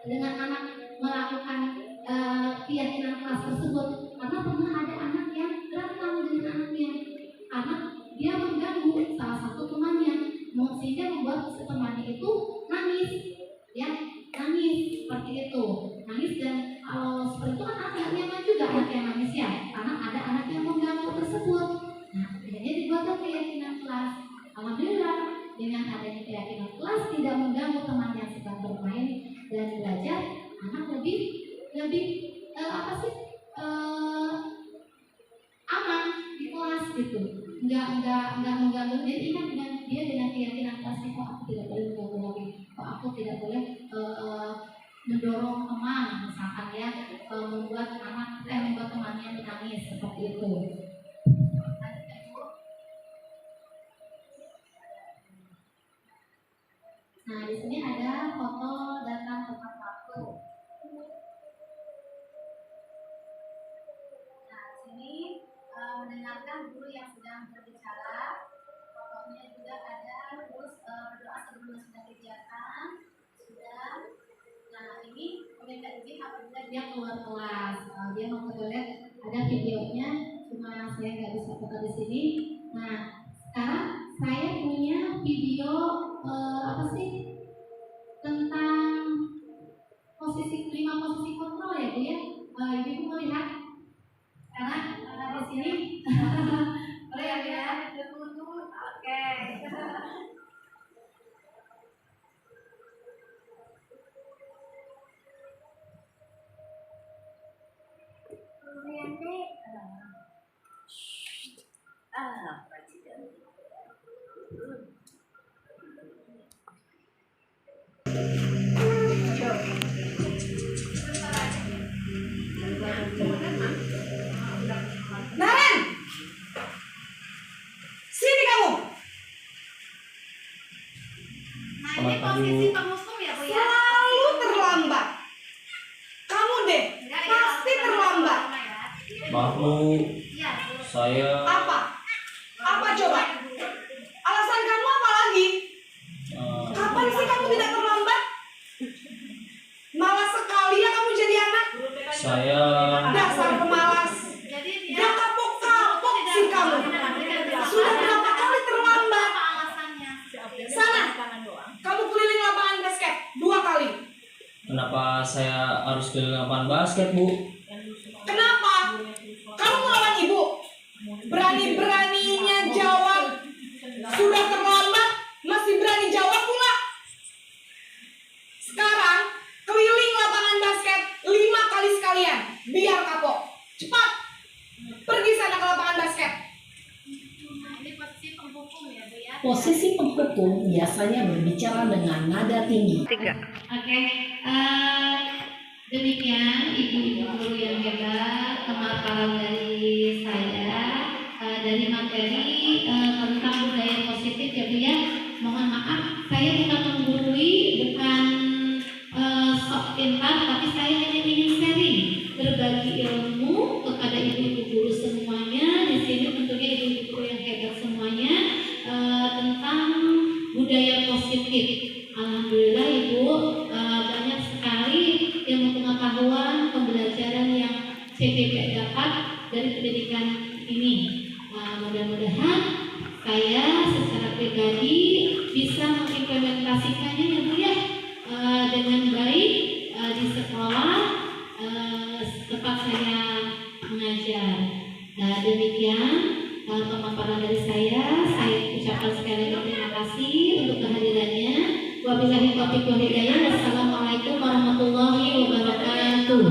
dengan anak melakukan keyakinan kelas tersebut? Karena pernah ada anak yang berantem dengan anaknya, karena dia mengganggu salah satu temannya, sehingga membuat temannya itu nangis, ya nangis seperti itu, nangis. Dan kalau seperti itu kan agak nyaman juga anak yang nangis ya, karena ada anak yang mengganggu tersebut. Nah, akhirnya dibuatkan keyakinan kelas. Alhamdulillah, dengan adanya keyakinan kelas tidak mengganggu teman yang sedang bermain dan belajar, anak lebih aman di kelas gitu, nggak mengganggu. Jadi ingat dengan keyakinan kelas itu, aku tidak boleh mengganggu lagi, aku tidak boleh mendorong teman misalkan ya, membuat temannya menangis seperti itu. Nah, di sini ada foto datang tepat waktu. Nah, di sini mendengarkan guru yang sedang berbicara. Fotonya juga ada, terus berdoa sebelum sudah kegiatan sudah. Nah, ini mereka izin apabila dia keluar kelas, dia mau ke toilet, ada videonya, cuma saya nggak bisa foto di sini. Nah, sekarang saya punya video tentang posisi 5 posisi kontrol ya Bu ya. Ibu melihat karena di sini boleh ya Bu ya. Oke. Naren, sini kamu. Nah, ini posisi penghukum ya Bu ya. Selalu terlambat. Kamu deh, pasti terlambat. Maaf Bu, saya Apa? Apa coba? Alasan kamu apa lagi? Kapan sih kamu tidak terlambat? Malas sekali ya kamu jadi anak. saya Dasar pemalas. Jadi dia Gak kapok-kapok sih kamu. Sudah berapa kali terlambat? apa alasannya? Sana, kamu keliling lapangan basket 2 kali. kenapa saya harus ke lapangan basket Bu? Kenapa? Kamu melawan ibu? Berani-beraninya jawab. Sudah terlambat, masih berani jawab pula. Sekarang, keliling lapangan basket 5 kali sekalian. Biar kapok. Cepat. Pergi sana ke lapangan basket. Nah, ini posisi penghukum ya Bu ya. Posisi penghukum biasanya berbicara dengan nada tinggi. Oke, demikian ibu-ibu guru yang hebat, pemaparan dari saya dari materi tentang budaya positif ya Bu ya. Mohon maaf, saya bukan menggurui, bukan sok pintar, tapi saya hanya ingin sharing, berbagi ilmu kepada ibu-ibu guru semuanya. Di sini tentunya ibu-ibu guru yang hebat semuanya tentang budaya positif. Alhamdulillah Ibu, banyak sekali ilmu pengetahuan, pembelajaran yang CPP dapat dari pendidikan ini. Mudah-mudahan saya secara pribadi bisa mengimplementasikannya ya Bu ya, dengan baik di sekolah tempat saya mengajar. Demikian pemaparan dari saya ucapkan sekali lagi terima kasih untuk kehadirannya. Wabillahi taufiq wal hidayah. Wassalamualaikum warahmatullahi wabarakatuh.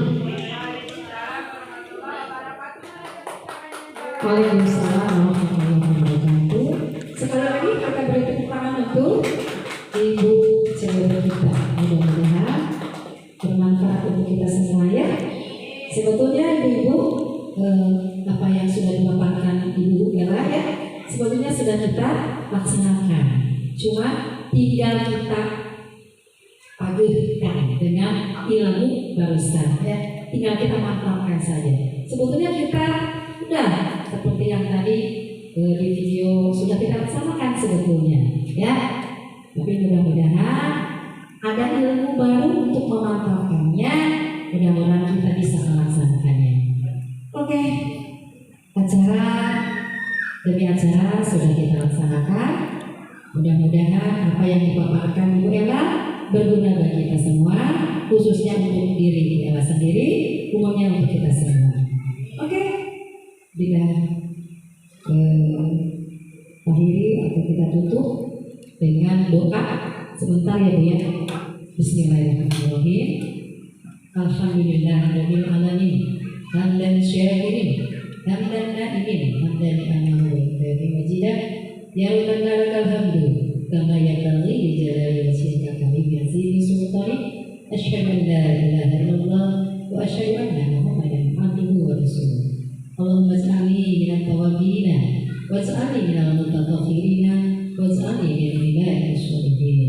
Waalaikumsalam warahmatullahi wabarakatuh. Sekali lagi kita beri tepuk tangan untuk Ibu Cewek kita. Mudah-mudahan bermanfaat untuk kita semua ya. Sebetulnya Ibu apa yang sudah dipaparkan Ibu Ella ya, sebetulnya sudah kita laksanakan. Cuma tinggal kita padukan dengan ilmu barusan ya, tinggal kita mantapkan saja. Sebetulnya kita udah seperti yang tadi di video sudah kita laksanakan sebetulnya, ya. Tapi mudah-mudahan ada ilmu baru untuk memantapkannya. Mudah-mudahan kita bisa melaksanakannya. Oke, acara demi acara sudah kita laksanakan. Mudah-mudahan apa yang dipaparkan Ibu Ella berguna bagi kita semua, khususnya untuk diri Ibu Ella sendiri, umumnya untuk kita semua. Oke, bila akhiri atau kita tutup dengan doa sebentar ya Bu ya. Bismillahirrahmanirrahim. Alhamdulillahirabbil alamin. Hamdan syakirin, hamdan na'imin, hamdan li'annahu wa majidah. Ya Rabbana lakal hamdu kama yanbaghi li jalali wajhika kami bi'azimi sultanik. Asyhadu an la ilaha illallah wa asyhadu anna Muhammadan abduhu wa rasuluh. Allahumma ij'alni minat tawabina waj'alni minal mutatahhirina waj'alni min ibadika sholihin.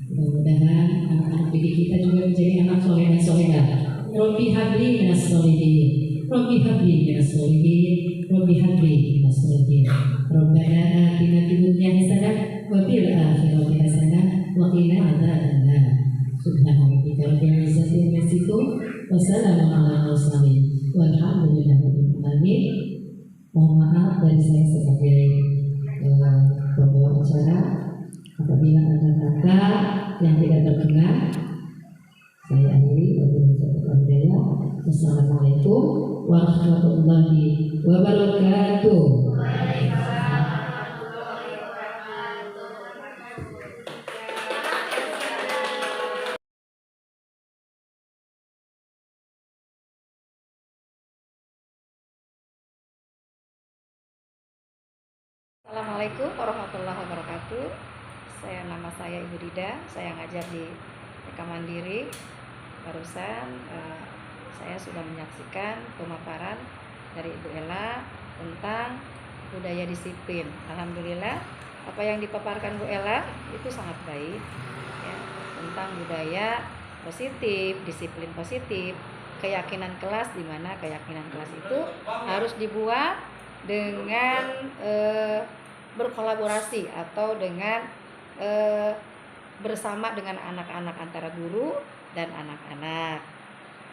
Mudah-mudahan anak-anak didik kita juga menjadi anak soleh dan solehah. Rabbi habli minas sholihin, Rabbi habli minas sholihin, Rabbi habli minas sholihin. Rabbana atina fid dunya hasanah wa fil akhirati hasanah wa qina adzabannar. Subhana rabbika rabbil izzati amma yasifun wa salamun alal mursalin walhamdulillahi rabbil alamin. Mohon maaf dari saya sebagai pembawa acara apabila ada kata yang tidak berkenan. Saya akhiri. Wassalamualaikum warahmatullahi wabarakatuh. Assalamualaikum warahmatullahi wabarakatuh. Nama saya Ibu Dida, saya ngajar di TK Mandiri. Barusan saya sudah menyaksikan pemaparan dari Ibu Ella tentang budaya disiplin. Alhamdulillah, apa yang dipaparkan Bu Ella itu sangat baik, ya, tentang budaya positif, disiplin positif, keyakinan kelas, di mana keyakinan kelas itu harus dibuat dengan berkolaborasi atau dengan bersama dengan anak-anak, antara guru dan anak-anak.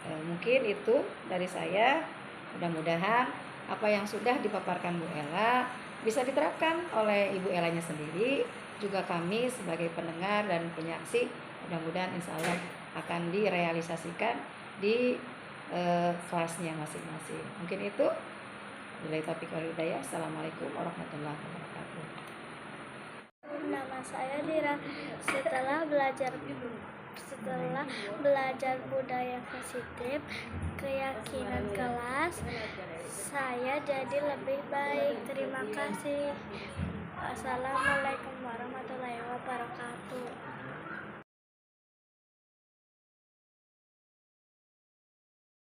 Mungkin itu dari saya. Mudah-mudahan apa yang sudah dipaparkan Bu Ella bisa diterapkan oleh Ibu Ellanya sendiri, juga kami sebagai pendengar dan penyaksi. Mudah-mudahan insya Allah akan direalisasikan di kelasnya masing-masing. Mungkin itu. Billahi taufiq wal hidayah. Assalamualaikum warahmatullahi wabarakatuh. Nama saya Dira. Setelah belajar budaya positif, keyakinan kelas, saya jadi lebih baik. Terima kasih. Assalamualaikum warahmatullahi wabarakatuh.